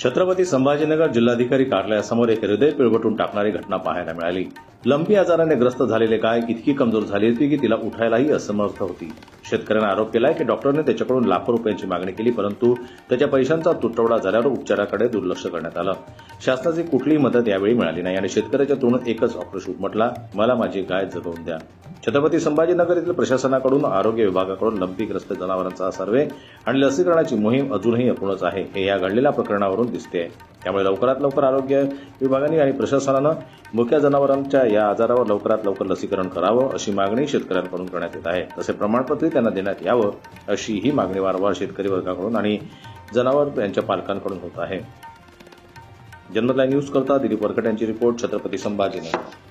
छत्रपती संभाजीनगर जिल्हाधिकारी कार्यालयासमोर एक हृदय पिळवटून टाकणारी घटना पाहायला मिळाली। लंपी आजाराने ग्रस्त झालेले गाय इतकी कमजोर झाली होती की तिला उठायलाही असमर्थ होती। शेतकऱ्याने आरोप केलाय की डॉक्टरने त्याच्याकडून लाखो रुपयांची मागणी केली, परंतु त्याच्या पैशांचा तुटवडा झाल्यावर उपचाराकडे दुर्लक्ष करण्यात आलं। शासनाची कुठलीही मदत यावेळी मिळाली नाही आणि शेतकऱ्याच्या तोंडून एकच आक्रोश उमटला, मला माझी गाय जगवून द्या। छत्रपती संभाजीनगर येथील प्रशासनाकडून आरोग्य विभागाकडून लंपीग्रस्त जनावरांचा सर्व्हे आणि लसीकरणाची मोहीम अजूनही अपूर्णच आहे, हे या घडलेल्या प्रकरणावरून दिसते। त्यामुळे लवकरात लवकर आरोग्य विभागाने आणि प्रशासनानं मुक्या जनावरांच्या या आजारावर लवकरात लवकर लसीकरण करावं अशी मागणी शेतकऱ्यांकडून करण्यात येत आहे। तसे प्रमाणपत्र त्यांना देण्यात यावं अशी ही मागणी वारंवार शेतकरी वर्गाकडून आणि जनावर यांच्या पालकांकडून होत आहे। जनमत लाईव्ह न्यूज करता दिलीप वरकट यांची रिपोर्ट, छत्रपती संभाजीनगर।